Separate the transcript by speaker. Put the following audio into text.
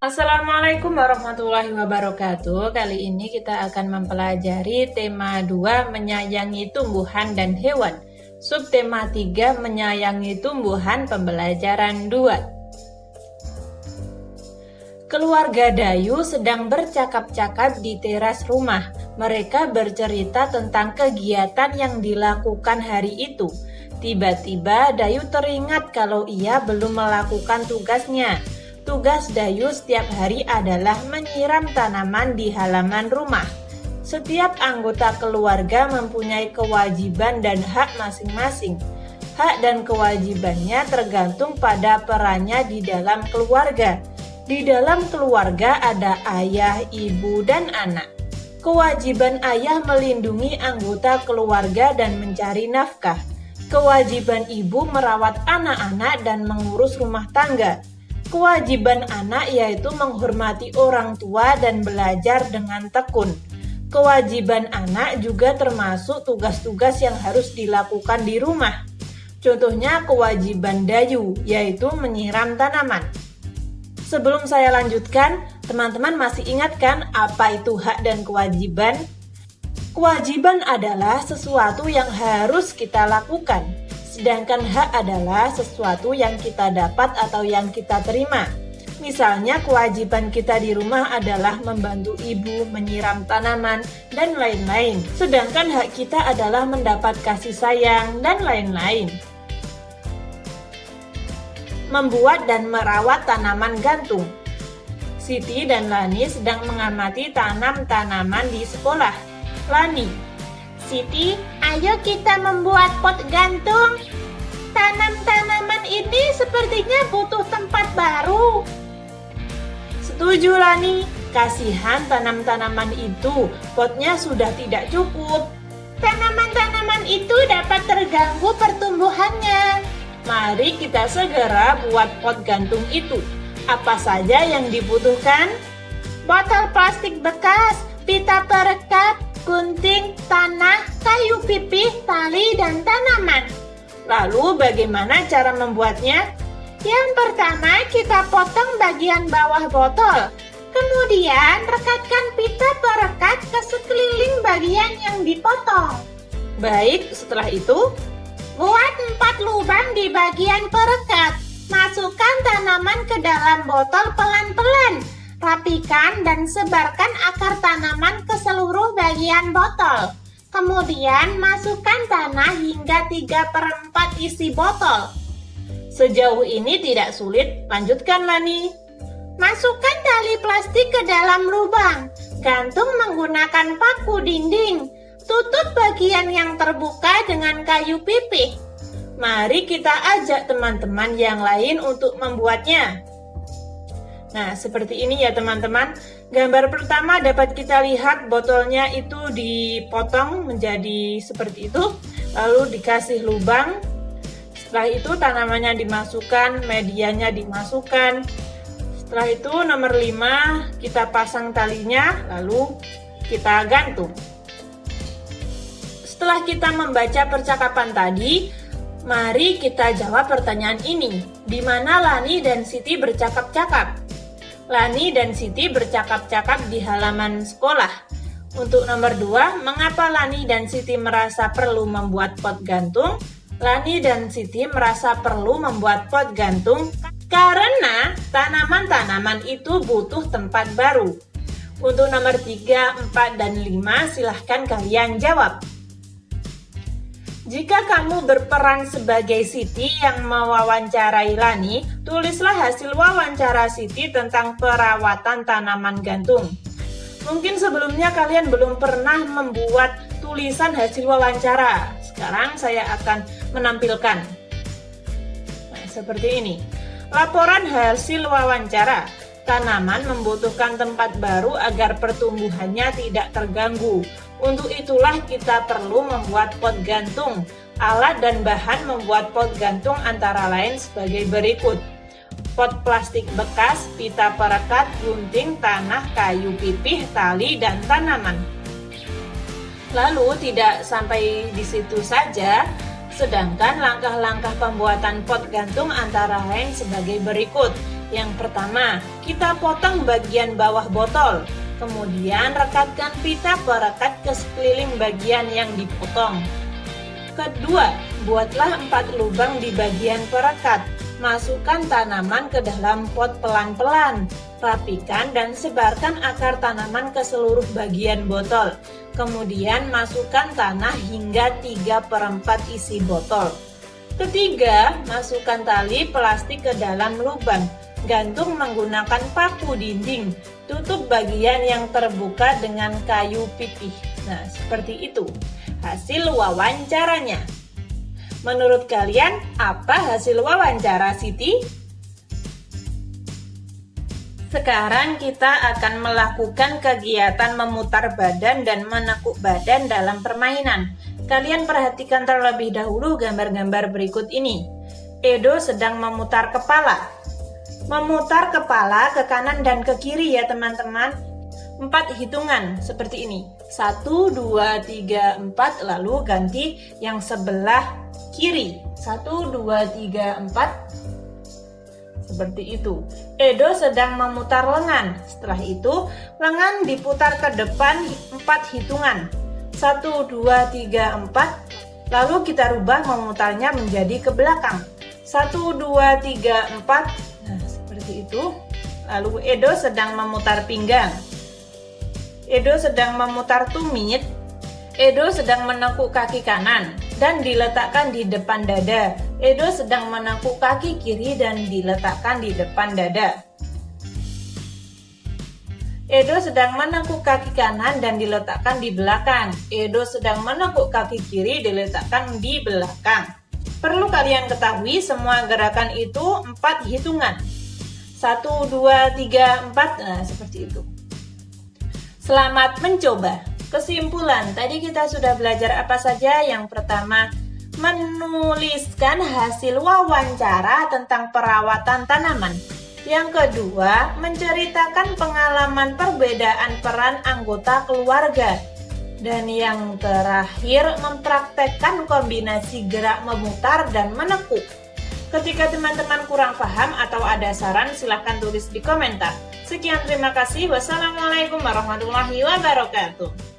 Speaker 1: Assalamualaikum warahmatullahi wabarakatuh. Kali ini kita akan mempelajari tema 2 menyayangi tumbuhan dan hewan. Subtema 3 menyayangi tumbuhan pembelajaran 2. Keluarga Dayu sedang bercakap-cakap di teras rumah. Mereka bercerita tentang kegiatan yang dilakukan hari itu. Tiba-tiba Dayu teringat kalau ia belum melakukan tugasnya. Tugas Dayu setiap hari adalah menyiram tanaman di halaman rumah. Setiap anggota keluarga mempunyai kewajiban dan hak masing-masing. Hak dan kewajibannya tergantung pada perannya di dalam keluarga. Di dalam keluarga ada ayah, ibu, dan anak. Kewajiban ayah melindungi anggota keluarga dan mencari nafkah. Kewajiban ibu merawat anak-anak dan mengurus rumah tangga. Kewajiban anak yaitu menghormati orang tua dan belajar dengan tekun. Kewajiban anak juga termasuk tugas-tugas yang harus dilakukan di rumah. Contohnya kewajiban Dayu, yaitu menyiram tanaman. Sebelum saya lanjutkan, teman-teman masih ingat kan apa itu hak dan kewajiban? Kewajiban adalah sesuatu yang harus kita lakukan. Sedangkan hak adalah sesuatu yang kita dapat atau yang kita terima. Misalnya kewajiban kita di rumah adalah membantu ibu, menyiram tanaman, dan lain-lain. Sedangkan hak kita adalah mendapat kasih sayang dan lain-lain. Membuat dan merawat tanaman gantung. Siti dan Lani sedang mengamati tanam-tanaman di sekolah. Lani, Siti, ayo kita membuat pot gantung. Tanam-tanaman ini sepertinya butuh tempat baru. Setuju, Lani. Kasihan tanam-tanaman itu, potnya sudah tidak cukup. Tanaman-tanaman itu dapat terganggu pertumbuhannya. Mari kita segera buat pot gantung itu. Apa saja yang dibutuhkan? Botol plastik bekas, pita perekat, gunting, tanah, kayu pipih, tali, dan tanaman. Lalu bagaimana cara membuatnya? Yang pertama kita potong bagian bawah botol. Kemudian rekatkan pita perekat ke sekeliling bagian yang dipotong. Baik, setelah itu buat 4 lubang di bagian perekat. Masukkan tanaman ke dalam botol pelan-pelan. Rapikan dan sebarkan akar tanaman ke seluruh bagian botol. Kemudian masukkan tanah hingga 3/4 isi botol. Sejauh ini tidak sulit, lanjutkan Lani. Masukkan tali plastik ke dalam lubang. Gantung menggunakan paku dinding. Tutup bagian yang terbuka dengan kayu pipih. Mari kita ajak teman-teman yang lain untuk membuatnya. Nah, seperti ini ya teman-teman. Gambar pertama dapat kita lihat botolnya itu dipotong menjadi seperti itu. Lalu dikasih lubang. Setelah itu tanamannya dimasukkan, medianya dimasukkan. Setelah itu nomor 5 kita pasang talinya, lalu kita gantung. Setelah kita membaca percakapan tadi, mari kita jawab pertanyaan ini. Di mana Lani dan Siti bercakap-cakap? Lani dan Siti bercakap-cakap di halaman sekolah. Untuk nomor 2, mengapa Lani dan Siti merasa perlu membuat pot gantung? Lani dan Siti merasa perlu membuat pot gantung karena tanaman-tanaman itu butuh tempat baru. Untuk nomor 3, 4, dan 5 silahkan kalian jawab. Jika kamu berperan sebagai Siti yang mewawancarai Lani, tulislah hasil wawancara Siti tentang perawatan tanaman gantung. Mungkin sebelumnya kalian belum pernah membuat tulisan hasil wawancara. Sekarang saya akan menampilkan. Nah, seperti ini. Laporan hasil wawancara. Tanaman membutuhkan tempat baru agar pertumbuhannya tidak terganggu. Untuk itulah kita perlu membuat pot gantung. Alat dan bahan membuat pot gantung antara lain sebagai berikut. Pot plastik bekas, pita perekat, gunting, tanah, kayu pipih, tali, dan tanaman. Lalu tidak sampai di situ saja, sedangkan langkah-langkah pembuatan pot gantung antara lain sebagai berikut. Yang pertama, kita potong bagian bawah botol. Kemudian rekatkan pita perekat ke sekeliling bagian yang dipotong. Kedua, buatlah 4 lubang di bagian perekat. Masukkan tanaman ke dalam pot pelan-pelan. Rapikan dan sebarkan akar tanaman ke seluruh bagian botol. Kemudian masukkan tanah hingga 3/4 isi botol. Ketiga, masukkan tali plastik ke dalam lubang. Gantung menggunakan paku dinding. Tutup bagian yang terbuka dengan kayu pipih. Nah, seperti itu hasil wawancaranya. Menurut kalian, apa hasil wawancara Siti? Sekarang kita akan melakukan kegiatan memutar badan dan menekuk badan dalam permainan. Kalian perhatikan terlebih dahulu gambar-gambar berikut ini. Edo sedang memutar kepala. Memutar kepala ke kanan dan ke kiri ya teman-teman. 4 hitungan seperti ini. 1, 2, 3, 4. Lalu ganti yang sebelah kiri. 1, 2, 3, 4. Seperti itu. Edo sedang memutar lengan. Setelah itu, lengan diputar ke depan 4 hitungan. 1, 2, 3, 4. Lalu kita rubah memutarnya menjadi ke belakang. 1, 2, 3, 4. Nah, seperti itu. Lalu Edo sedang memutar pinggang. Edo sedang memutar tumit. Edo sedang menekuk kaki kanan dan diletakkan di depan dada. Edo sedang menekuk kaki kiri dan diletakkan di depan dada. Edo sedang menekuk kaki kanan dan diletakkan di belakang. Edo sedang menekuk kaki kiri diletakkan di belakang. Perlu kalian ketahui semua gerakan itu 4 hitungan. 1, 2, 3, 4. Nah, seperti itu. Selamat mencoba. Kesimpulan, tadi kita sudah belajar apa saja? Yang pertama, menuliskan hasil wawancara tentang perawatan tanaman. Yang kedua, menceritakan pengalaman perbedaan peran anggota keluarga. Dan yang terakhir, mempraktekkan kombinasi gerak memutar dan menekuk. Ketika teman-teman kurang paham atau ada saran, silahkan tulis di komentar. Sekian, terima kasih. Wassalamualaikum warahmatullahi wabarakatuh.